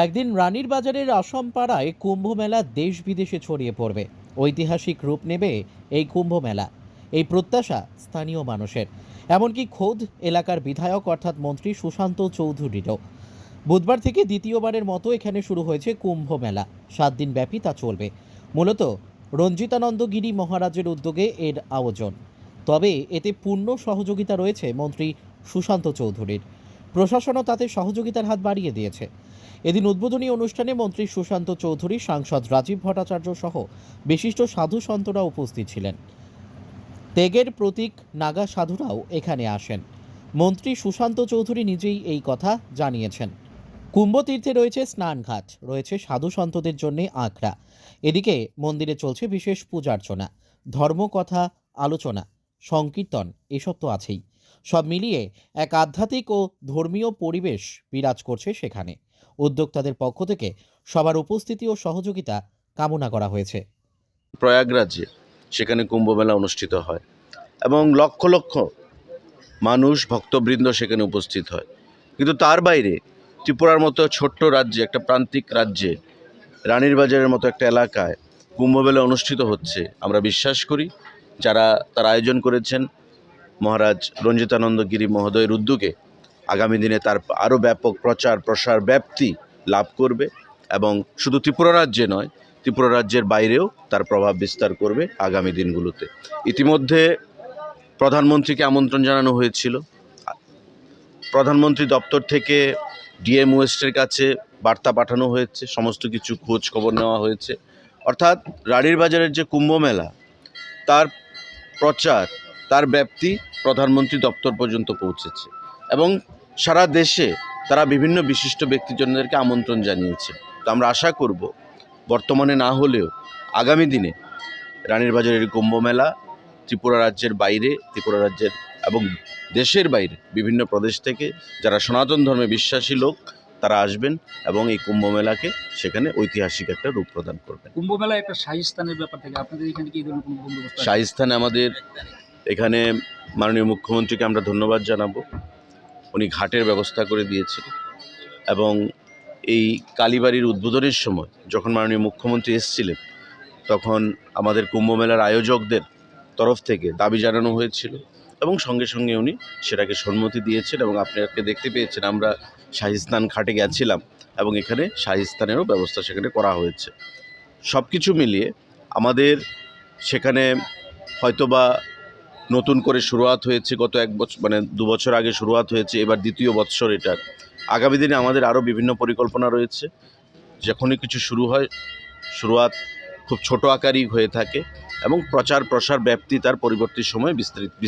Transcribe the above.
একদিন রানীর বাজারের আসামপাড়ায় কুম্ভ মেলা দেশ বিদেশে ছড়িয়ে পড়বে। ঐতিহাসিক রূপ নেবে এই কুম্ভ মেলা, এই প্রত্যাশা স্থানীয় মানুষের। এমনকি খোদ এলাকার বিধায়ক অর্থাৎ মন্ত্রী সুশান্ত চৌধুরীরও। বুধবার থেকে দ্বিতীয়বারের মতো এখানে শুরু হয়েছে কুম্ভ মেলা। 7 দিন ব্যাপী তা চলবে। মূলত রঞ্জিতানন্দ গিরি মহারাজের উদ্যোগে এর আয়োজন। তবে এতে পূর্ণ সহযোগিতা রয়েছে মন্ত্রী সুশান্ত চৌধুরীর। প্রশাসনও তাতে সহযোগিতার হাত বাড়িয়ে দিয়েছে। এদিন উদ্বোধনী অনুষ্ঠানে মন্ত্রী সুশান্ত চৌধুরী, সাংসদ রাজীব ভট্টাচার্য সহ বিশিষ্ট সাধু সন্তরা উপস্থিত ছিলেন। ত্যাগের প্রতীক নাগা সাধুরাও এখানে আসেন। মন্ত্রী সুশান্ত চৌধুরী নিজেই এই কথা জানিয়েছেন। কুম্ভতীর্থে রয়েছে স্নানঘাট, রয়েছে সাধু সন্তদের জন্য আখড়া। এদিকে মন্দিরে চলছে বিশেষ পূজার্চনা, ধর্মকথা, আলোচনা, সংকীর্তন, এসব তো আছেই। সব মিলিয়ে এক আধ্যাত্মিক ও ধর্মীয় পরিবেশ বিরাজ করছে সেখানে। উদ্যোক্তাদের পক্ষ থেকে সবার উপস্থিতি ও সহযোগিতা কামনা করা হয়েছে। প্রয়াগরাজে সেখানে কুম্ভমেলা অনুষ্ঠিত হয় এবং লক্ষ লক্ষ মানুষ ভক্তবৃন্দ সেখানে উপস্থিত হয়। কিন্তু তার বাইরে ত্রিপুরার মতো ছোট্ট রাজ্যে, একটা প্রান্তিক রাজ্যে, রানীর বাজারের মতো একটা এলাকায় কুম্ভমেলা অনুষ্ঠিত হচ্ছে। আমরা বিশ্বাস করি যারা তার আয়োজন করেছেন মহারাজ রঞ্জিতানন্দ গিরি মহোদয়ের উদ্যোগে আগামী দিনে তার আরও ব্যাপক প্রচার প্রসার ব্যাপ্তি লাভ করবে এবং শুধু ত্রিপুরা রাজ্যে নয়, ত্রিপুরা রাজ্যের বাইরেও তার প্রভাব বিস্তার করবে আগামী দিনগুলোতে। ইতিমধ্যে প্রধানমন্ত্রীকে আমন্ত্রণ জানানো হয়েছিল। প্রধানমন্ত্রী দপ্তর থেকে ডিএম ওয়েস্টের কাছে বার্তা পাঠানো হয়েছে, সমস্ত কিছু খোঁজ খবর নেওয়া হয়েছে। অর্থাৎ রানীর বাজারের যে কুম্ভ মেলা, তার প্রচার, তার ব্যাপ্তি প্রধানমন্ত্রী দপ্তর পর্যন্ত পৌঁছেছে এবং সারা দেশে তারা বিভিন্ন বিশিষ্ট ব্যক্তিজনদেরকে আমন্ত্রণ জানিয়েছে। তো আমরা আশা করব বর্তমানে না হলেও আগামী দিনে রানীর বাজারের কুম্ভ মেলা ত্রিপুরা রাজ্যের বাইরে, ত্রিপুরা রাজ্যের এবং দেশের বাইরে বিভিন্ন প্রদেশ থেকে যারা সনাতন ধর্মে বিশ্বাসী লোক তারা আসবেন এবং এই কুম্ভ মেলাকে সেখানে ঐতিহাসিক একটা রূপ প্রদান করবেন। কুম্ভ মেলা একটা শাহী স্থানের ব্যাপার থেকে আপনাদের এখানে কি ধরনের কোনো বন্দোবস্ত? শাহী স্থানে আমাদের এখানে মাননীয় মুখ্যমন্ত্রীকে আমরা ধন্যবাদ জানাবো। উনি ঘাটের ব্যবস্থা করে দিয়েছেন এবং এই কালীবাড়ির উদ্বোধনের সময় যখন মাননীয় মুখ্যমন্ত্রী এসেছিলেন তখন আমাদের কুম্ভ মেলার আয়োজকদের তরফ থেকে দাবি জানানো হয়েছিল এবং সঙ্গে সঙ্গে উনি সেটাকে সম্মতি দিয়েছেন এবং আপনাকে দেখতে পেয়েছেন আমরা শাহী স্নান ঘাটে গেছিলাম এবং এখানে শাহী স্নানেরও ব্যবস্থা সেখানে করা হয়েছে। সব কিছু মিলিয়ে আমাদের সেখানে হয়তোবা নতুন করে শুরুয়াত হয়েছে, গত 1 বছর মানে 2 বছর আগে শুরুয়াত হয়েছে, এবার দ্বিতীয় বৎসর এটা। আগামী দিনে আমাদের আরও বিভিন্ন পরিকল্পনা রয়েছে। যখনই কিছু শুরু হয় শুরুয়াত খুব ছোট আকারই হয়ে থাকে এবং প্রচার প্রসার ব্যাপ্তি তার পরবর্তী সময়ে বিস্তৃত